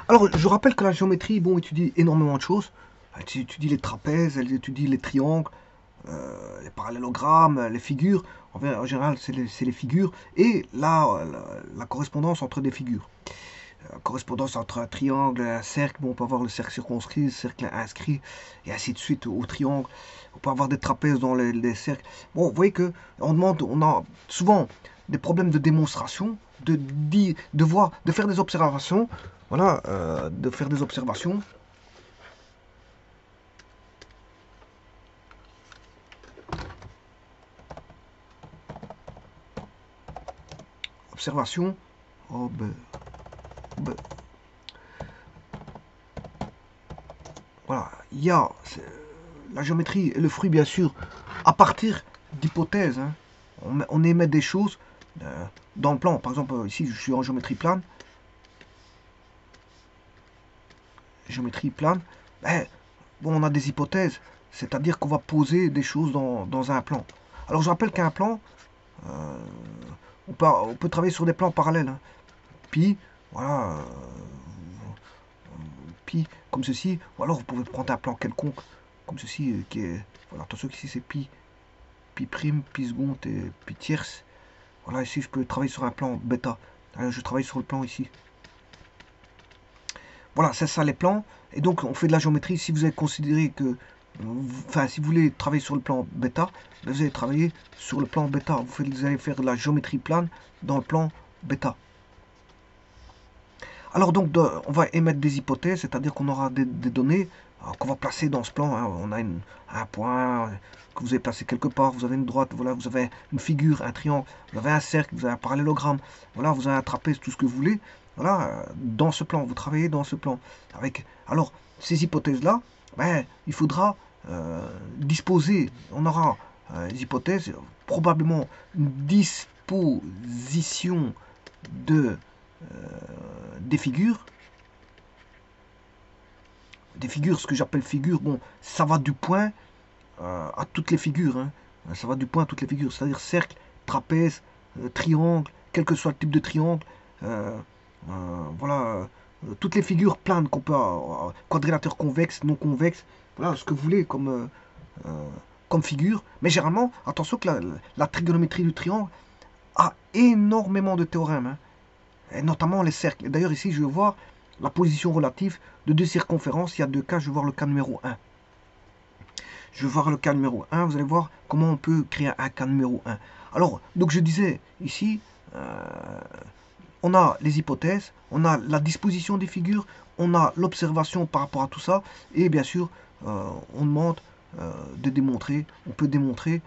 Alors, je rappelle que la géométrie, bon, étudie énormément de choses. Elle étudie les trapèzes, elle étudie les triangles, les parallélogrammes, les figures. En général, c'est les figures et la correspondance entre des figures. Correspondance entre un triangle et un cercle. Bon, on peut avoir le cercle circonscrit, le cercle inscrit, et ainsi de suite au triangle. On peut avoir des trapèzes dans les cercles. Bon, vous voyez que on a souvent des problèmes de démonstration, de faire des observations. Voilà, de faire des observations. Observation. Oh, voilà, il y a la géométrie est le fruit, bien sûr, à partir d'hypothèses. Hein. On émet des choses dans le plan. Par exemple, ici, je suis en géométrie plane. Géométrie plane. Ben, bon, on a des hypothèses. C'est-à-dire qu'on va poser des choses dans un plan. Alors, je rappelle qu'un plan, euh, on peut travailler sur des plans parallèles. Hein. Puis, voilà, pi comme ceci, ou alors vous pouvez prendre un plan quelconque, comme ceci, qui est, voilà, attention qu'ici c'est pi prime, pi seconde et pi tierce. Voilà, ici je peux travailler sur un plan bêta. Hein, je travaille sur le plan ici. Voilà, c'est ça les plans. Et donc on fait de la géométrie. Si vous avez considéré que, enfin, si vous voulez travailler sur le plan bêta, vous allez travailler sur le plan bêta. Vous allez faire de la géométrie plane dans le plan bêta. Alors donc, on va émettre des hypothèses, c'est-à-dire qu'on aura des données qu'on va placer dans ce plan. Hein. On a un point que vous avez placé quelque part, vous avez une droite, voilà, vous avez une figure, un triangle, vous avez un cercle, vous avez un parallélogramme, voilà, vous avez un trapèze, tout ce que vous voulez. Voilà, dans ce plan, vous travaillez dans ce plan. Alors, ces hypothèses-là, ben, il faudra disposer, on aura des hypothèses, probablement une disposition de des figures, ce que j'appelle figures, bon, ça va du point à toutes les figures, hein. Ça va du point à toutes les figures, c'est-à-dire cercle, trapèze, triangle, quel que soit le type de triangle, euh, voilà, toutes les figures planes qu'on peut, quadrilatère convexe, non convexe, voilà, ce que vous voulez comme figure, mais généralement, attention que la trigonométrie du triangle a énormément de théorèmes, hein. Et notamment les cercles. D'ailleurs, ici, je vais voir la position relative de deux circonférences. Il y a deux cas, je vais voir le cas numéro 1. Je vais voir le cas numéro 1, vous allez voir comment on peut créer un cas numéro 1. Alors, donc je disais ici, on a les hypothèses, on a la disposition des figures, on a l'observation par rapport à tout ça, et bien sûr, on demande de démontrer, on peut démontrer,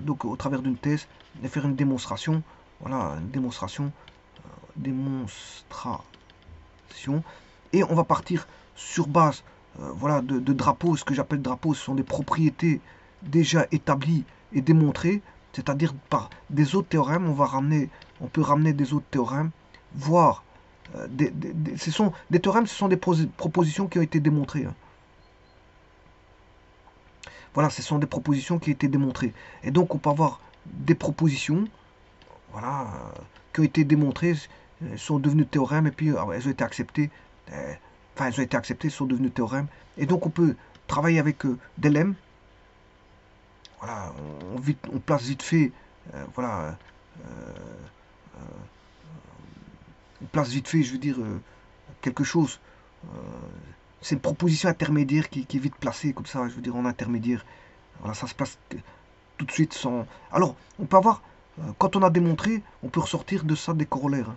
donc au travers d'une thèse, de faire une démonstration, voilà, une démonstration, et on va partir sur base voilà, de drapeaux. Ce que j'appelle drapeaux, ce sont des propriétés déjà établies et démontrées, c'est-à-dire par des autres théorèmes. On peut ramener des autres théorèmes, voire ce sont des théorèmes, ce sont des propositions qui ont été démontrées. Hein. Voilà, ce sont des propositions qui ont été démontrées. Et donc on peut avoir des propositions, voilà, qui ont été démontrées, sont devenues théorèmes et puis elles ont été acceptées. Enfin, elles ont été acceptées, sont devenues théorèmes. Et donc on peut travailler avec des lemmes. Voilà, on place vite fait, voilà, on place vite fait, je veux dire, quelque chose. euh, c'est une proposition intermédiaire qui est vite placée comme ça, je veux dire, en intermédiaire. Voilà, ça se place tout de suite sans. Alors, on peut avoir, quand on a démontré, on peut ressortir de ça des corollaires. Hein.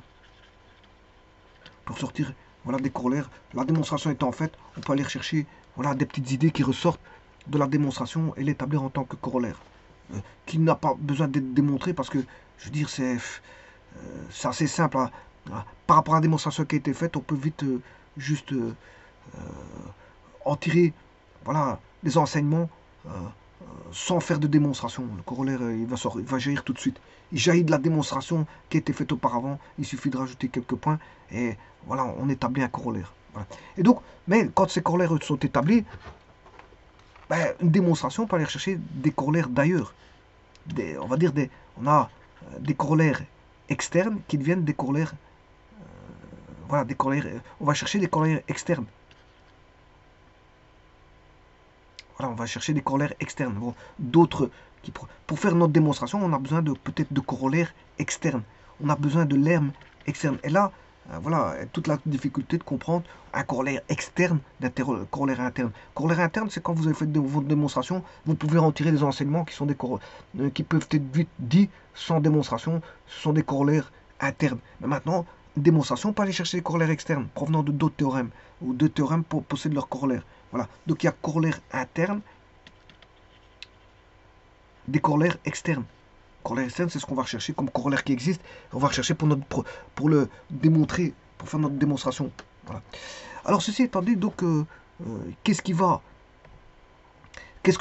On peut ressortir, voilà, des corollaires. La démonstration étant faite, on peut aller chercher, voilà, des petites idées qui ressortent de la démonstration et l'établir en tant que corollaire. Qui n'a pas besoin d'être démontré parce que, je veux dire, c'est assez simple. Hein. Par rapport à la démonstration qui a été faite, on peut vite juste en tirer, voilà, des enseignements sans faire de démonstration. Le corollaire, il va jaillir tout de suite. Il jaillit de la démonstration qui a été faite auparavant. Il suffit de rajouter quelques points et voilà, on établit un corollaire. Voilà. Et donc, mais quand ces corollaires sont établis, ben, une démonstration peut aller chercher des corollaires d'ailleurs. On va dire on a des corollaires externes qui deviennent des corollaires Voilà, des corollaires, on va chercher des corollaires externes. Voilà, on va chercher des corollaires externes. Bon, d'autres pour faire notre démonstration, on a besoin de peut-être de corollaires externes. On a besoin de lemmes externes. Et là, voilà, toute la difficulté de comprendre un corollaire externe d'un corollaire interne. Corollaire interne, c'est quand vous avez fait votre démonstration, vous pouvez en tirer des enseignements qui sont qui peuvent être vite dits sans démonstration. Ce sont des corollaires internes. Mais maintenant, démonstration, pas aller chercher des corollaires externes provenant de d'autres théorèmes ou deux théorèmes possèdent leurs corollaires. Voilà. Donc il y a corollaire interne, des corollaires externes. Corollaire externe, c'est ce qu'on va rechercher comme corollaire qui existe. On va rechercher pour le démontrer, pour faire notre démonstration. Voilà. Alors ceci étant dit, donc qu'est-ce que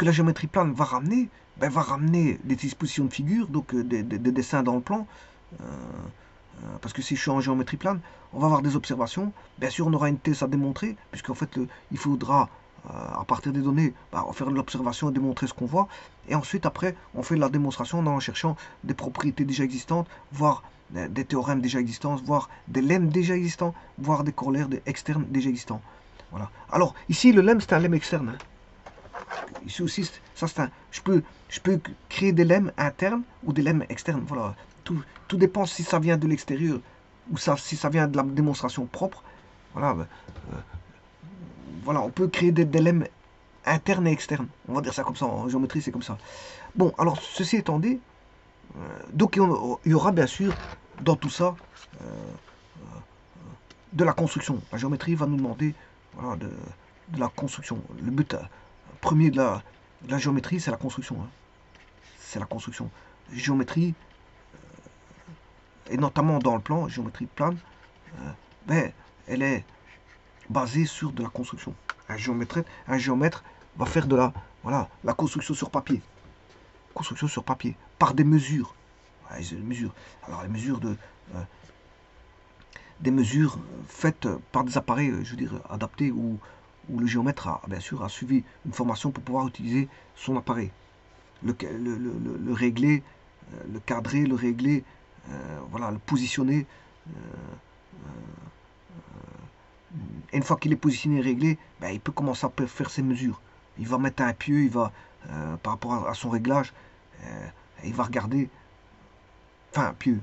la géométrie plane va ramener? Ben, va ramener des dispositions de figures, donc des dessins dans le plan. Parce que si je suis en géométrie plane, on va avoir des observations. Bien sûr, on aura une thèse à démontrer, puisqu'en fait, il faudra, à partir des données, faire de l'observation et démontrer ce qu'on voit. Et ensuite, après, on fait de la démonstration en cherchant des propriétés déjà existantes, voire des théorèmes déjà existants, voire des lemmes déjà existants, voire des corollaires externes déjà existants. Voilà. Alors, ici, le lemme, c'est un lemme externe. Hein. Ici aussi, ça, c'est un... Je peux créer des lemmes internes ou des lemmes externes. Voilà. Tout dépend si ça vient de l'extérieur ou si ça vient de la démonstration propre. Voilà, voilà, on peut créer des lemmes internes et externes. On va dire ça comme ça, en géométrie c'est comme ça. Bon, alors ceci étant dit, donc il y aura bien sûr dans tout ça de la construction. La géométrie va nous demander voilà, de la construction. Le but premier de la géométrie, c'est la construction. Hein. C'est la construction. Géométrie, et notamment dans le plan, géométrie plane, ben, elle est basée sur de la construction. Un géomètre va faire de la construction sur papier. Construction sur papier, par des mesures. Ouais, alors les mesures des mesures faites par des appareils, je veux dire, adaptés où le géomètre a bien sûr a suivi une formation pour pouvoir utiliser son appareil. Le régler, le cadrer, le régler, voilà, le positionner. Et une fois qu'il est positionné et réglé, ben, il peut commencer à faire ses mesures. Il va mettre un pieu, il va, par rapport à son réglage, il va regarder, enfin un pieu,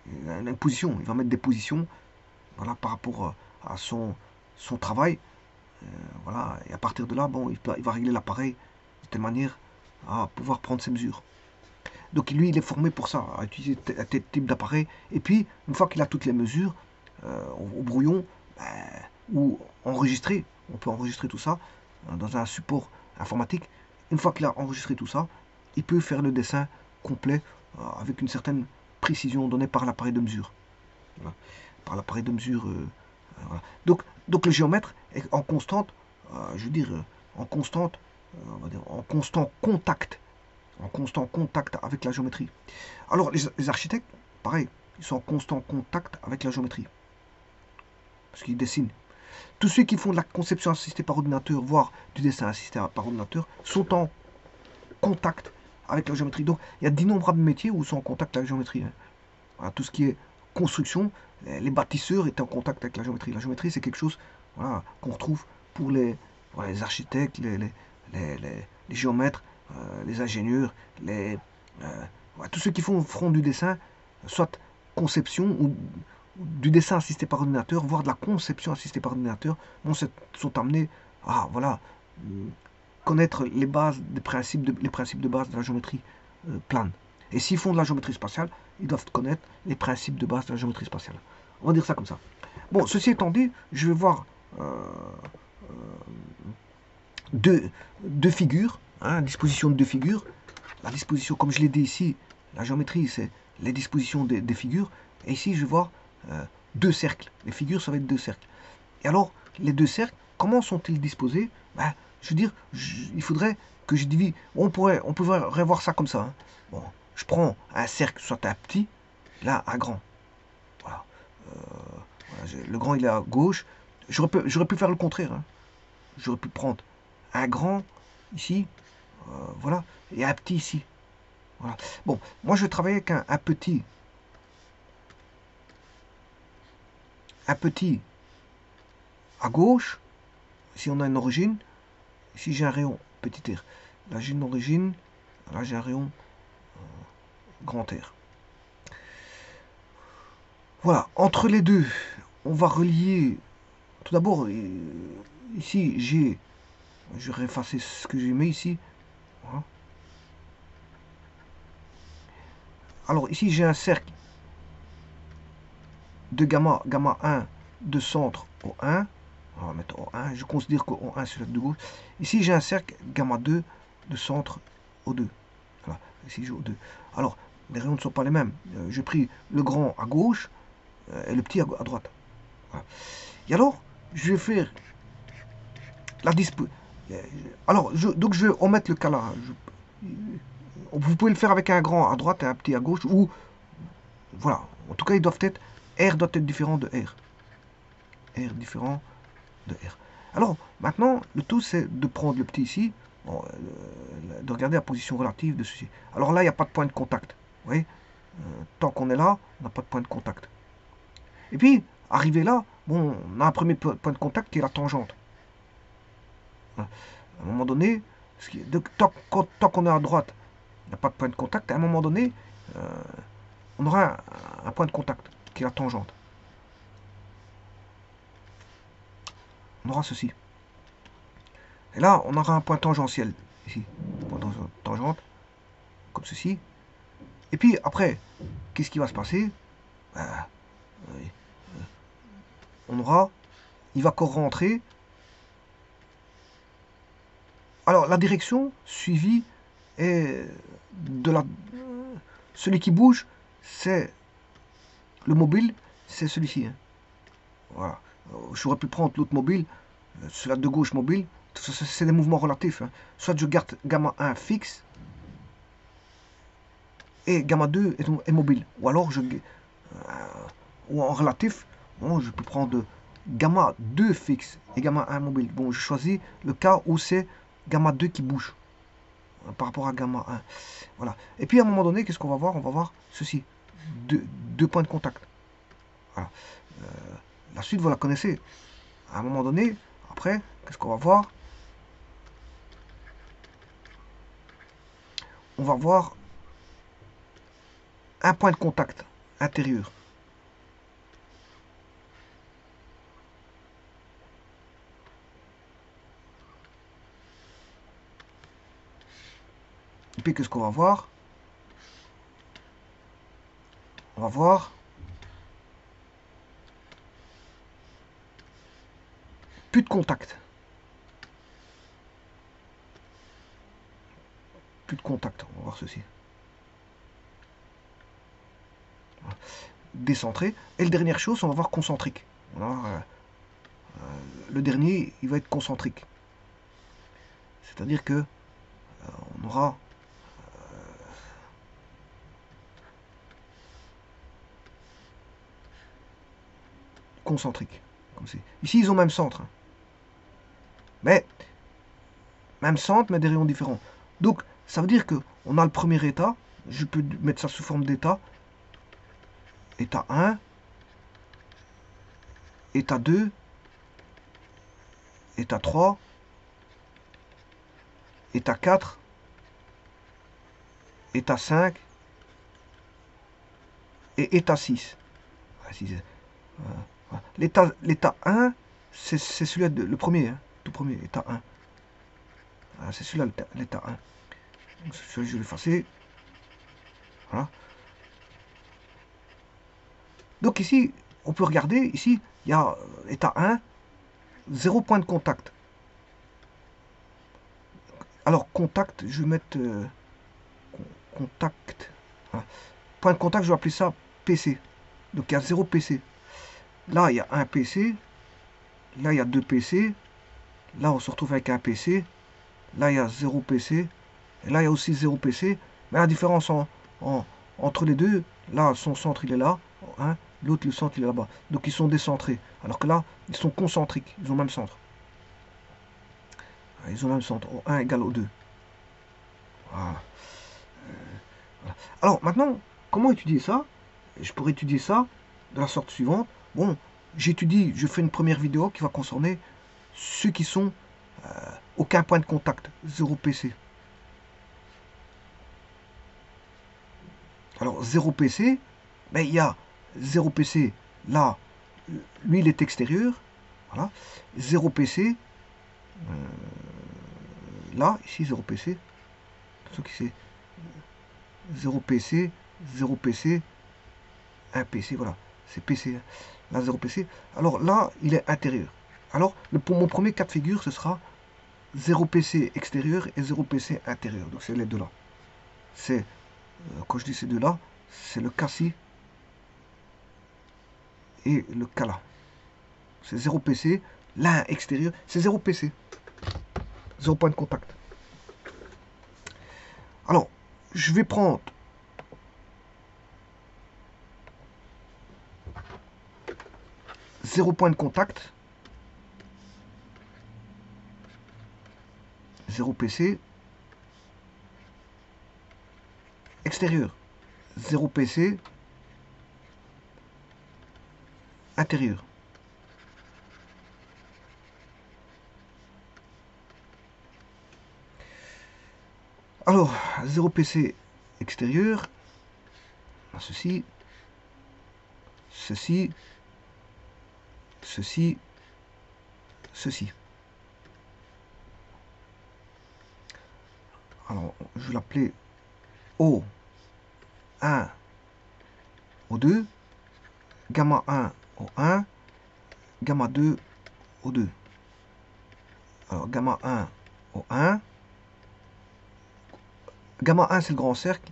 une position, il va mettre des positions, voilà, par rapport à son travail, voilà, et à partir de là, bon, il va régler l'appareil de telle manière à pouvoir prendre ses mesures. Donc lui, il est formé pour ça, à utiliser tel type d'appareil. Et puis, une fois qu'il a toutes les mesures, au brouillon, ou enregistrer, on peut enregistrer tout ça dans un support informatique. Une fois qu'il a enregistré tout ça, il peut faire le dessin complet avec une certaine précision donnée par l'appareil de mesure. Voilà. Par l'appareil de mesure. Voilà. Donc le géomètre est en constante, je veux dire, en constante, on va dire, en constant contact avec la géométrie. Alors les architectes, pareil, ils sont en constant contact avec la géométrie. Parce qu'ils dessinent. Tous ceux qui font de la conception assistée par ordinateur, voire du dessin assisté par ordinateur, sont en contact avec la géométrie. Donc il y a d'innombrables métiers où ils sont en contact avec la géométrie. Hein. Voilà, tout ce qui est construction, les bâtisseurs étaient en contact avec la géométrie. La géométrie, c'est quelque chose voilà, qu'on retrouve pour les architectes, les géomètres, les ingénieurs, tous ceux qui feront du dessin, soit conception ou du dessin assisté par ordinateur, voire de la conception assistée par ordinateur, sont amenés à connaître les bases, les principes de base de la géométrie plane. Et s'ils font de la géométrie spatiale, ils doivent connaître les principes de base de la géométrie spatiale. On va dire ça comme ça. Bon, ceci étant dit, je vais voir deux figures, hein, disposition de deux figures. La disposition, comme je l'ai dit ici, la géométrie, c'est les dispositions des figures. Et ici, je vais voir deux cercles. Les figures, ça va être deux cercles. Et alors, les deux cercles, comment sont-ils disposés? Ben, je veux dire, il faudrait que je divise. On pourrait voir ça comme ça. Hein. Bon, je prends un cercle, soit un petit, là, un grand. Voilà. Voilà, le grand, il est à gauche. J'aurais pu faire le contraire. Hein. J'aurais pu prendre un grand ici, voilà, et un petit ici. Voilà. Bon, moi, je vais travailler avec un petit à gauche, si on a une origine, ici j'ai un rayon petit r. Là j'ai une origine, là j'ai un rayon grand R. Voilà, entre les deux, on va relier. Tout d'abord, ici j'ai, je vais effacer ce que j'ai mis ici. Voilà. Alors ici j'ai un cercle de gamma 1 de centre au 1. On va mettre au 1. Je considère qu'au 1 c'est le de gauche. Ici j'ai un cercle gamma 2 de centre au 2. Voilà, ici j'ai au 2. Alors les rayons ne sont pas les mêmes. J'ai pris le grand à gauche et le petit à droite. Voilà. Et alors, je vais faire la dispo. Alors, donc je vais omettre le cas là. Vous pouvez le faire avec un grand à droite et un petit à gauche. Ou, voilà. En tout cas, ils doivent être. R doit être différent de R. R différent de R. Alors, maintenant, le tout, c'est de prendre le petit ici. Bon, de regarder la position relative de ceci. Alors là, il n'y a pas de point de contact. Vous voyez, tant qu'on est là, on n'a pas de point de contact. Et puis, arrivé là, bon, on a un premier point de contact qui est la tangente. À un moment donné, tant qu'on est à droite, il n'y a pas de point de contact. À un moment donné, on aura un point de contact qui est la tangente. On aura ceci. Et là, on aura un point tangentiel ici. Point tangente, comme ceci. Et puis après, qu'est-ce qui va se passer? On aura, il va encore rentrer. Alors la direction suivie est de la. Celui qui bouge, c'est le mobile, c'est celui-ci. Hein. Voilà. J'aurais pu prendre l'autre mobile, celui de gauche mobile. C'est des mouvements relatifs. Hein. Soit je garde gamma 1 fixe et gamma 2 est mobile. Ou alors ou en relatif, bon, je peux prendre gamma 2 fixe et gamma 1 mobile. Bon, je choisis le cas où c'est gamma 2 qui bouge par rapport à gamma 1. Voilà. Et puis à un moment donné, qu'est-ce qu'on va voir? On va voir ceci. Deux points de contact. Voilà. La suite, vous la connaissez. À un moment donné, après, qu'est-ce qu'on va voir? On va voir un point de contact intérieur. Et puis qu'est-ce qu'on va voir? On va voir plus de contact. Plus de contact. On va voir ceci. Voilà. Décentré. Et la dernière chose, on va voir concentrique. Voilà. Le dernier, il va être concentrique. C'est-à-dire que on aura concentrique. Comme ici, ils ont même centre. Hein. Mais, même centre, mais des rayons différents. Donc, ça veut dire que on a le premier état. Je peux mettre ça sous forme d'état. État 1. État 2. État 3. État 4. État 5. Et état 6. L'état 1, c'est celui-là, le premier, hein, tout premier, état 1. Ah, c'est celui-là, l'état 1. Donc, celui-là, je vais l'effacer. Voilà. Donc ici, on peut regarder, ici, il y a état 1, 0 point de contact. Alors, contact, je vais mettre contact. Voilà. Point de contact, je vais appeler ça PC. Donc, il y a 0 PC. Là, il y a 1 PC. Là, il y a 2 PC. Là, on se retrouve avec un PC. Là, il y a 0 PC. Et là, il y a aussi 0 PC. Mais la différence entre les deux, là, son centre, il est là. Hein, l'autre, le centre, il est là-bas. Donc, ils sont décentrés. Alors que là, ils sont concentriques. Ils ont le même centre. Ils ont le même centre. 1 égale au 2. Voilà. Alors, maintenant, comment étudier ça? Je pourrais étudier ça de la sorte suivante. Bon, j'étudie, je fais une première vidéo qui va concerner ceux qui sont aucun point de contact, 0 PC. Alors 0 PC, ben, il y a 0 PC là, lui il est extérieur, voilà. 0 PC, là, ici 0 PC, ce qui c'est 0 PC, 0 PC, 1 PC, voilà, c'est PC, là 0 PC. Alors là, il est intérieur. Alors, pour mon premier cas de figure, ce sera 0 PC extérieur et 0 PC intérieur. Donc c'est les deux là. C'est, quand je dis ces deux là, c'est le cas-ci et le cas là. C'est 0 PC, l'un extérieur, c'est 0 PC. 0 point de contact. Alors, je vais prendre zéro point de contact, 0 PC, extérieur, 0 PC, intérieur. Alors, 0 PC extérieur, ceci, ceci, ceci, ceci. Alors, je vais l'appeler O1, O2, gamma 1, O1, gamma 2, O2. Alors, gamma 1, O1, gamma 1 c'est le grand cercle,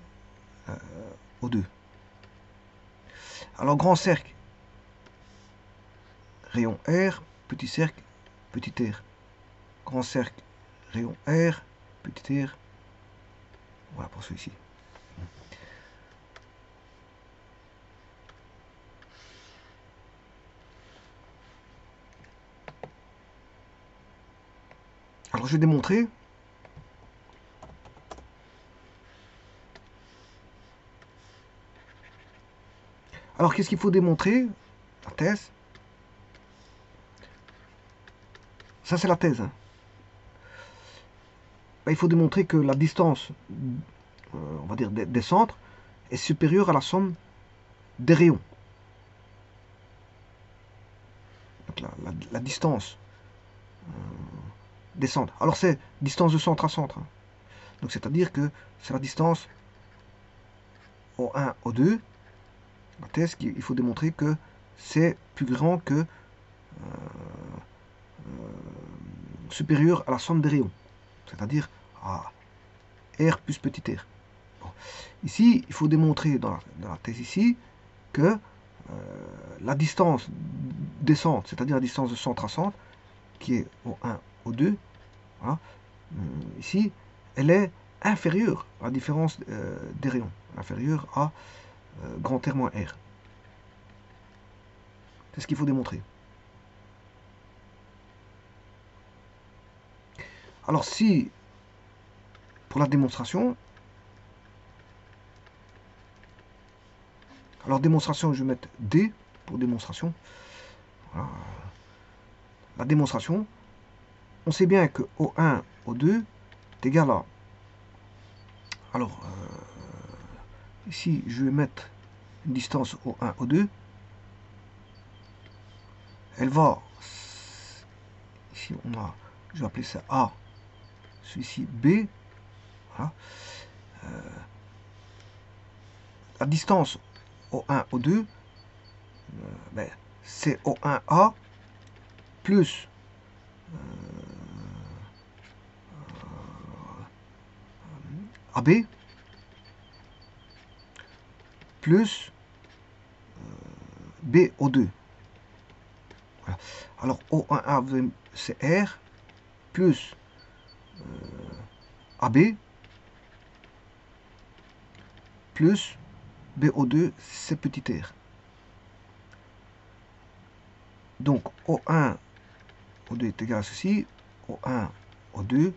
O2. Alors, grand cercle, rayon R, petit cercle, petit r. Grand cercle, rayon R, petit r. Voilà pour celui-ci. Alors, je vais démontrer. Alors, qu'est-ce qu'il faut démontrer? La thèse. Ça, c'est la thèse. Hein. Ben, il faut démontrer que la distance, on va dire, des centres est supérieure à la somme des rayons. Donc, la distance des centres. Alors, c'est distance de centre à centre. Hein. Donc, c'est-à-dire que c'est la distance O1, O2. La thèse, il faut démontrer que c'est plus grand que supérieur à la somme des rayons. C'est-à-dire à R plus petit r. Bon. Ici, il faut démontrer dans la thèse ici que la distance des centres, c'est-à-dire la distance de centre à centre, qui est O1, O2, voilà, ici, elle est inférieure à la différence des rayons, inférieure à grand R moins R. C'est ce qu'il faut démontrer. Alors si, pour la démonstration, alors démonstration, je vais mettre D pour démonstration. Voilà. La démonstration, on sait bien que O1, O2 est égal à... Alors, ici, je vais mettre une distance O1, O2. Elle va... Ici, on a... Je vais appeler ça A. Celui-ci B. Voilà. La distance O1, O2, ben, c'est O1A plus AB plus BO2. Voilà. Alors O1A c'est R plus AB plus BO2 c'est petit r. Donc O1 O2 est égal à ceci, O1 O2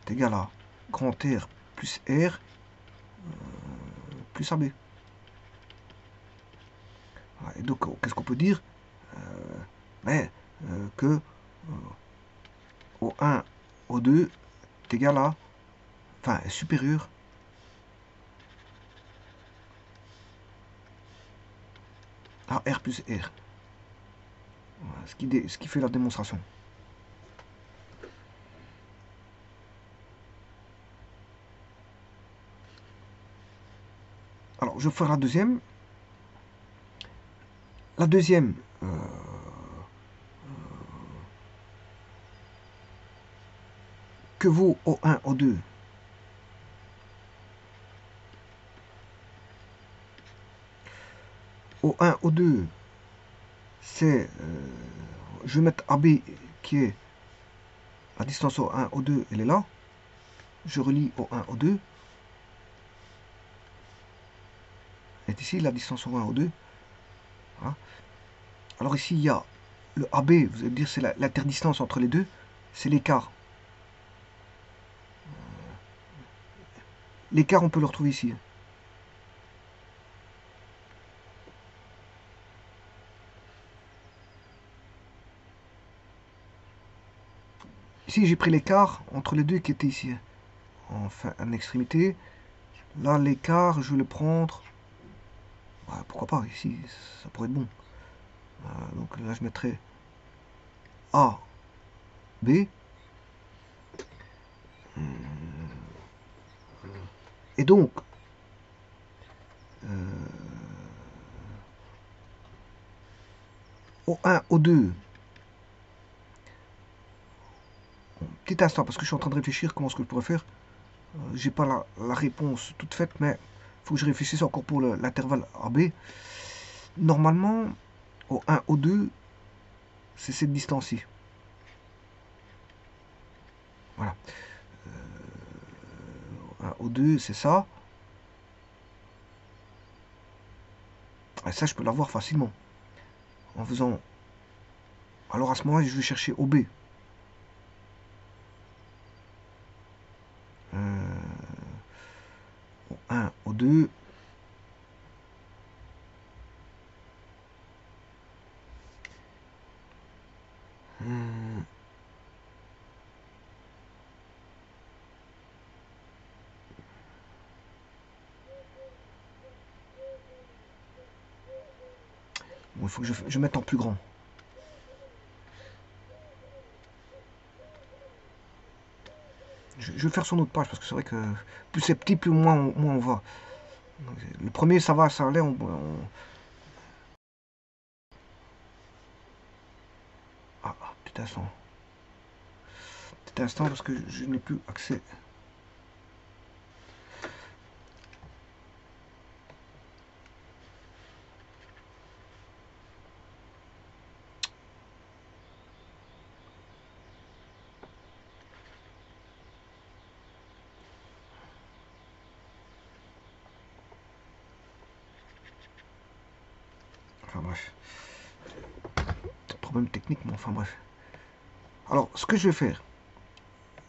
est égal à grand R plus R plus AB. Et donc qu'est-ce qu'on peut dire? mais que O1, O2 est égal à, enfin, est supérieur à R plus R. Voilà, ce qui fait la démonstration. Alors, je ferai la deuxième. La deuxième, que vaut O1, O2? O1, O2, c'est, je vais mettre AB qui est la distance O1, O2, elle est là. Je relie O1, O2. Elle est ici, la distance O1, O2. Voilà. Alors ici, il y a le AB, vous allez me dire, c'est l'interdistance entre les deux, c'est l'écart. L'écart, on peut le retrouver ici. Ici, j'ai pris l'écart entre les deux qui étaient ici, en extrémité. Là, l'écart, je vais le prendre. Voilà, pourquoi pas, ici, ça pourrait être bon. Voilà, donc là, je mettrai A, B. Et donc, O1, O2. Bon, petit instant, parce que je suis en train de réfléchir comment ce que je pourrais faire. J'ai pas la réponse toute faite, mais il faut que je réfléchisse encore pour l'intervalle AB. Normalement, O1, O2, c'est cette distance-ci. Voilà. O1, O2, c'est ça. Et ça, je peux l'avoir facilement. En faisant... Alors à ce moment-là, je vais chercher OB. O1, O2. Bon, il faut que je mette en plus grand. Je vais faire sur notre page parce que c'est vrai que plus c'est petit, plus moins on va. Donc, le premier, ça va, ça allait. Ah, petit instant. Petit instant parce que je n'ai plus accès. Enfin bref. Problème technique, mais enfin bref. Alors, ce que je vais faire,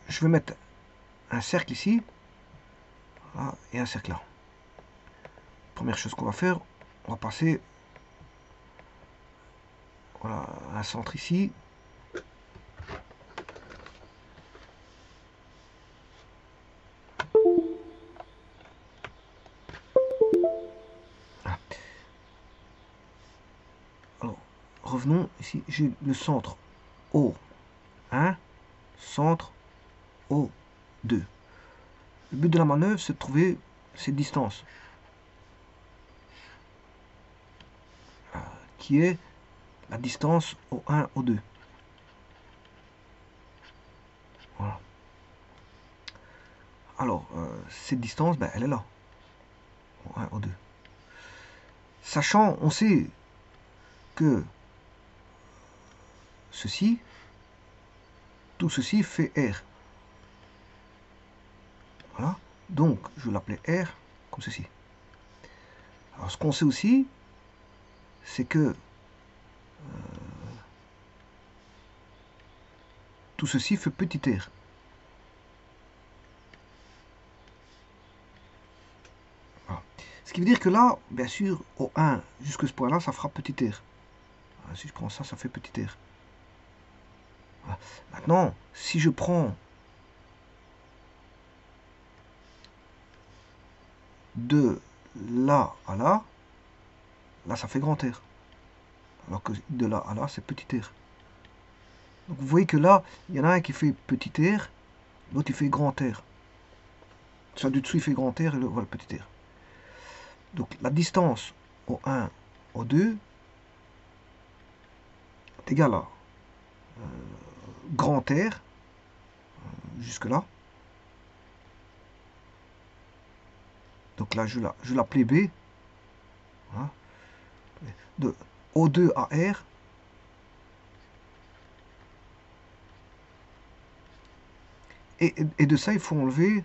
je vais mettre un cercle ici. Voilà, et un cercle là. Première chose qu'on va faire, on va passer voilà, un centre ici. Voilà. Alors, revenons ici, j'ai le centre O1, centre O2. Le but de la manœuvre, c'est de trouver cette distance qui est la distance O1, O2. Voilà. Alors, cette distance, ben, elle est là. O1, O2. Sachant, on sait que ceci, tout ceci fait R. Voilà. Donc, je vais l'appeler R comme ceci. Alors, ce qu'on sait aussi, c'est que tout ceci fait petit r. Voilà. Ce qui veut dire que là, bien sûr, au 1 jusqu'à ce point-là, ça fera petit r. Si je prends ça, ça fait petit r. Voilà. Maintenant, si je prends de là à là, là ça fait grand R. Alors que de là à là, c'est petit r. Donc vous voyez que là, il y en a un qui fait petit r, l'autre il fait grand R. Ça du dessous il fait grand R et le voilà petit r. Donc la distance au 1, au 2 est égale à grand R, jusque là. Donc là, je l'appelais B. Hein, de O2 à R. Et de ça, il faut enlever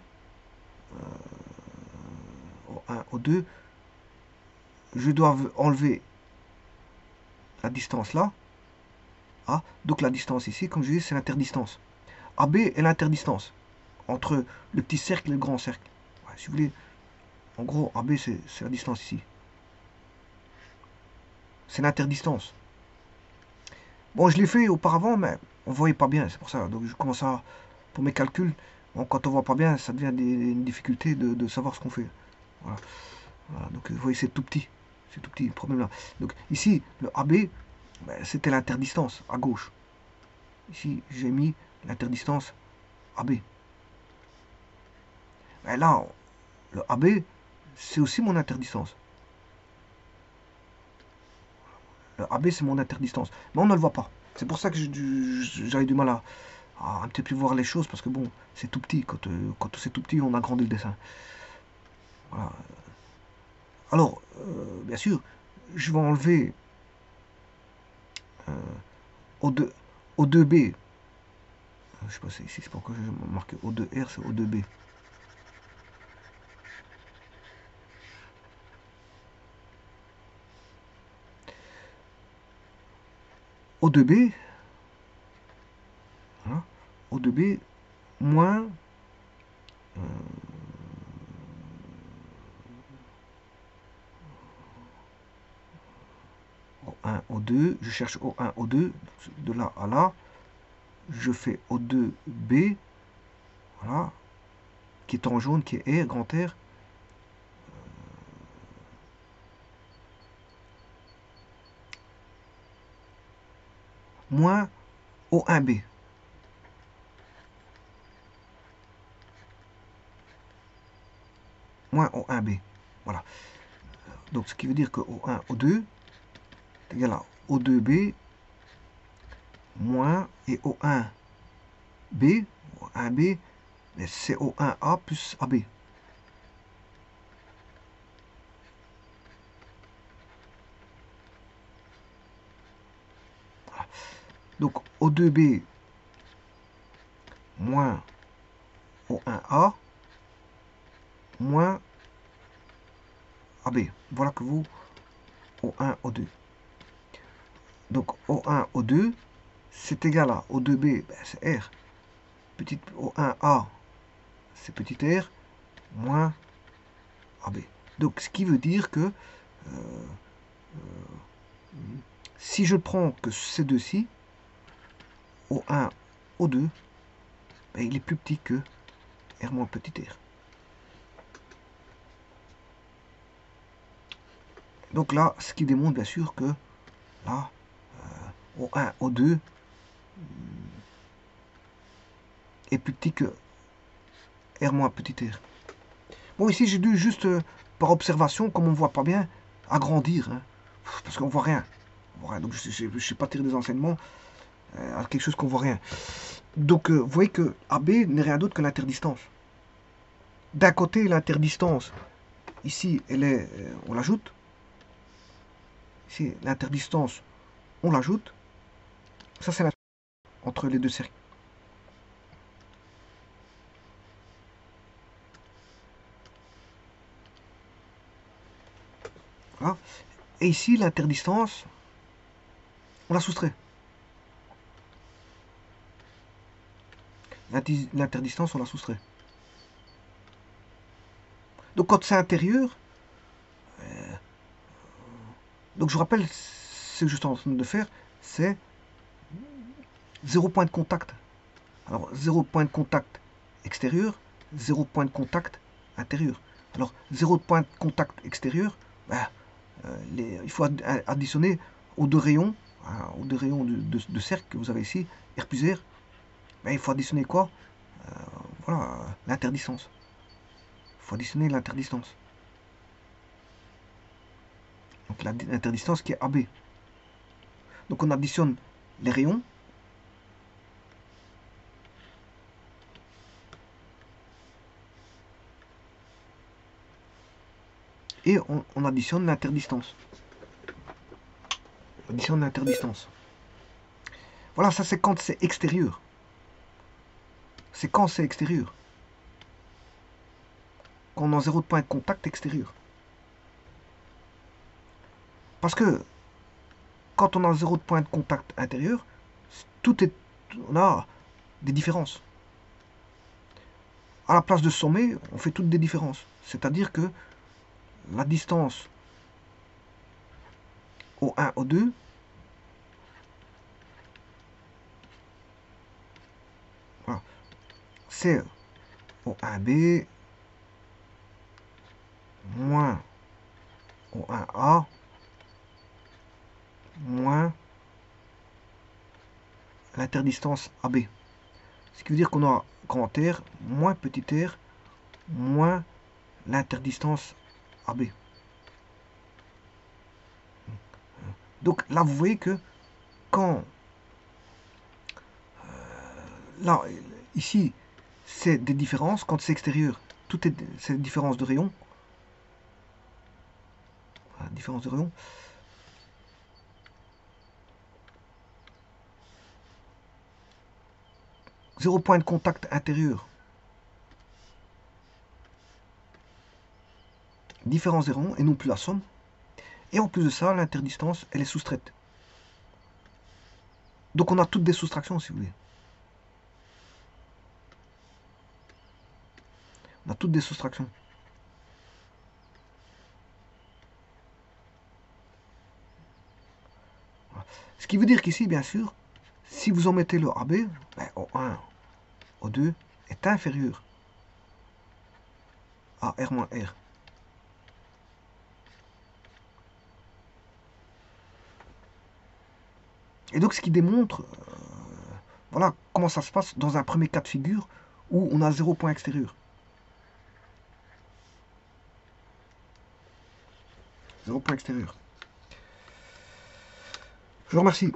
O1, O2. Je dois enlever la distance là. A. Donc la distance ici, comme je dis, c'est l'interdistance. AB est l'interdistance entre le petit cercle et le grand cercle. Ouais, si vous voulez, en gros, AB, c'est la distance ici. C'est l'interdistance. Bon, je l'ai fait auparavant, mais on ne voyait pas bien, c'est pour ça. Donc je commence à, pour mes calculs, bon, quand on ne voit pas bien, ça devient une difficulté de savoir ce qu'on fait. Voilà. Voilà. Donc vous voyez, c'est tout petit. C'est tout petit, le problème là. Donc ici, le AB, ben, c'était l'interdistance à gauche. Ici, j'ai mis l'interdistance AB. Ben là, le AB, c'est aussi mon interdistance. Le AB, c'est mon interdistance. Mais on ne le voit pas. C'est pour ça que j'avais du mal à un petit peu voir les choses, parce que bon, c'est tout petit. Quand c'est tout petit, on agrandit le dessin. Voilà. Alors, bien sûr, je vais enlever O2, O2B. Je sais pas si ici, c'est pourquoi j'ai marqué O2R, c'est O2B. O2B, voilà, O2B moins O1, O2, je cherche O1, O2, de là à là, je fais O2B, voilà, qui est en jaune, qui est R, grand R, moins O1B. Moins O1B. Voilà. Donc ce qui veut dire que O1, O2 est égal à O2B moins et O1B, O1B, c'est O1A plus AB. Voilà. Donc O2B moins O1A moins AB. Voilà que vous O1, O2. Donc O1, O2, c'est égal à O2B, ben, c'est R. Petit O1A, c'est petit r, moins AB. Donc ce qui veut dire que si je prends que ces deux-ci, O1, O2, ben, il est plus petit que R moins petit r. Donc là, ce qui démontre bien sûr que là, O1, O2 est plus petit que R moins petit r. Bon, ici j'ai dû juste, par observation, comme on ne voit pas bien, agrandir, hein, parce qu'on voit rien. On voit rien. Donc je ne sais pas tirer des enseignements à quelque chose qu'on voit rien. Donc vous voyez que AB n'est rien d'autre que l'interdistance. D'un côté, l'interdistance, ici, elle est, on l'ajoute. Ici, l'interdistance, on l'ajoute. Ça, c'est l'interdistance entre les deux cercles. Voilà. Et ici, l'interdistance, on la soustrait. L'interdistance, on la soustrait. Donc quand c'est intérieur, donc je vous rappelle, que je suis en train de faire, c'est 0 point de contact. Alors, 0 point de contact extérieur, 0 point de contact intérieur. Alors, 0 point de contact extérieur, ben, il faut additionner aux deux rayons, aux deux rayons de cercle que vous avez ici, R plus R, ben, il faut additionner quoi? Voilà, l'interdistance. Il faut additionner l'interdistance. Donc l'interdistance qui est AB. Donc on additionne les rayons. Et on additionne l'interdistance. Additionne l'interdistance. Voilà, ça c'est quand c'est extérieur. C'est quand c'est extérieur. Quand on a 0 point de contact extérieur. Parce que quand on a 0 point de contact intérieur, on a des différences. À la place de sommer, on fait toutes des différences. C'est-à-dire que la distance O1, O2, voilà, c'est O1B moins O1A moins l'interdistance AB. Ce qui veut dire qu'on a grand R moins petit r moins l'interdistance AB. Donc là, vous voyez que quand... là, ici, c'est des différences. Quand c'est extérieur, c'est des différences de rayons. Voilà, différence de rayons. Zéro point de contact intérieur. Différence des rayons et non plus la somme. Et en plus de ça, l'interdistance, elle est soustraite. Donc on a toutes des soustractions, si vous voulez. On a toutes des soustractions. Voilà. Ce qui veut dire qu'ici, bien sûr, si vous en mettez le AB, ben, O1, O2 est inférieur à R moins R. Et donc ce qui démontre, voilà comment ça se passe dans un premier cas de figure où on a 0 point extérieur. 0 point extérieur. Je vous remercie.